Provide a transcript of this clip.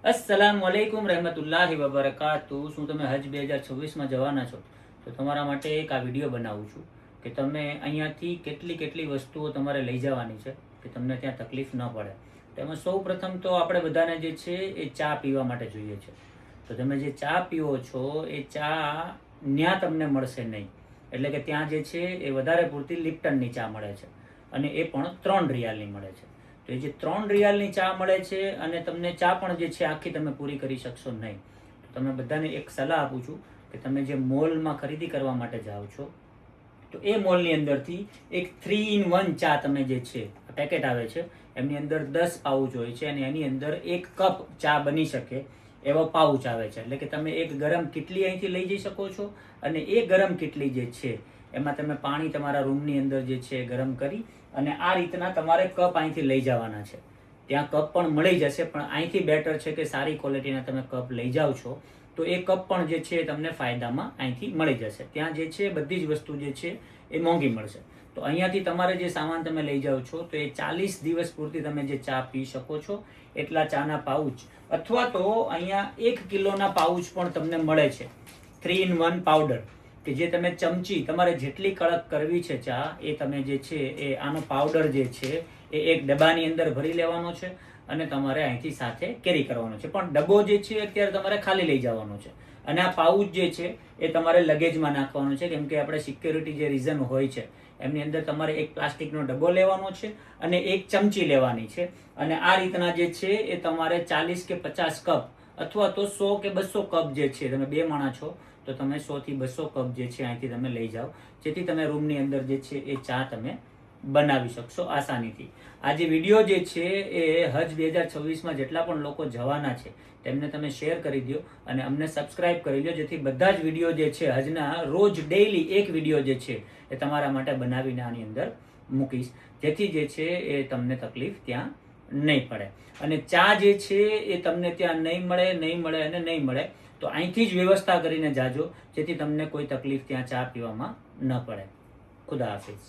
अस्सलाम वालेकुम रहमतुल्लाहि वबरकातुह। શું તમે હજ 2026માં જવાના છો તો તમારા માટે એક આ વિડીયો બનાવું છું કે તમે અહીંયાથી કેટલી વસ્તુઓ તમારે લઈ જવાની છે કે તમને ત્યાં તકલીફ ન પડે. તેમાં સૌ પ્રથમ તો આપણે બધાને જે છે એ ચા પીવા માટે જોઈએ છે. તો તમે જે ચા પીવો છો એ ચા ત્યાં તમને મળશે નહીં. એટલે કે ત્યાં જે છે એ વધારે પૂરતી લિપ્ટનની ચા મળે છે અને એ પણ 3 રિયાલની મળે છે. તો એ જે 3 રિયાલની ચા મળે છે અને તમને ચા પણ જે છે આખી તમે પૂરી કરી શકશો નહીં. તો તમે બધાને એક સલાહ આપું છું કે તમે જે મોલમાં ખરીદી કરવા માટે જાઓ છો તો એ મોલની અંદરથી એક 3 in 1 ચા તમે જે છે પેકેટ આવે છે એમની અંદર 10 પાઉચ હોય છે અને એની અંદર 1 કપ ચા બની શકે એવો પાઉચ આવે છે. એટલે કે તમે એક ગરમ કીટલી અહીંથી લઈ જઈ શકો છો અને એ ગરમ કીટલી જે છે એમાં તમે પાણી તમારા રૂમની અંદર જે છે ગરમ કરી અને આ રીતના તમારે કપ અહીંથી લઈ જવાના છે. ત્યાં કપ પણ મળી જશે, પણ અહીંથી બેટર છે કે સારી ક્વોલિટીના તમે કપ લઈ જાઓ છો તો એ કપ પણ જે છે તમને ફાયદામાં અહીંથી મળી જશે. ત્યાં જે છે બધી જ વસ્તુ જે છે એ મોંઘી મળશે. તો અહીંયાથી તમારે જે સામાન તમે લઈ જાઓ છો તો એ 40 દિવસ પૂરતી તમે જે ચા પી શકો છો એટલા ચાના પાઉચ, અથવા તો અહીંયા 1 કિલોના પાઉચ પણ તમને મળે છે 3 in 1 પાવડર, કે જે તમે ચમચી તમારે જેટલી કડક કરવી છે ચા એ તમે જે છે એ આનો પાવડર જે છે એ એક ડબ્બાની અંદર ભરી લેવાનો છે અને તમારે અહીંથી સાથે કેરી કરવાનો છે. પણ ડબ્બો જે છે અત્યારે તમારે ખાલી લઈ જવાનો છે અને આ પાઉચ જે છે એ તમારે લગેજમાં નાખવાનો છે, કેમ કે આપણે સિક્યોરિટી જે રીઝન હોય છે એમની અંદર તમારે એક પ્લાસ્ટિકનો ડબ્બો લેવાનો છે અને એક ચમચી લેવાની છે. અને આ રીતના જે છે એ તમારે 40 કે 50 કપ અથવા તો 100 કે 200 કપ જે છે, તમે 2 માણસ છો તો તમે 100 થી 200 કપ જે છે અહીંથી તમે લઈ જાઓ, જેથી તમે રૂમની અંદર જે છે એ ચા તમે બનાવી શકશો આસાનીથી. આ જે વિડીયો જે છે એ હજ 2026માં જેટલા પણ લોકો જવાના છે તેમને તમે શેર કરી દો અને અમને સબસ્ક્રાઇબ કરી લો, જેથી બધા જ વિડીયો જે છે હજના રોજ ડેઈલી એક વિડીયો જે છે એ તમારા માટે બનાવીને આની અંદર મૂકીશ, જેથી જે છે એ તમને તકલીફ ત્યાં નહીં પડે. અને ચા જે છે એ તમને ત્યાં નહીં મળે તો અહીંથી જ વ્યવસ્થા કરીને જાજો, જેથી તમને કોઈ તકલીફ ત્યાં ચા પીવામાં ન પડે. ખુદા હાફિઝ.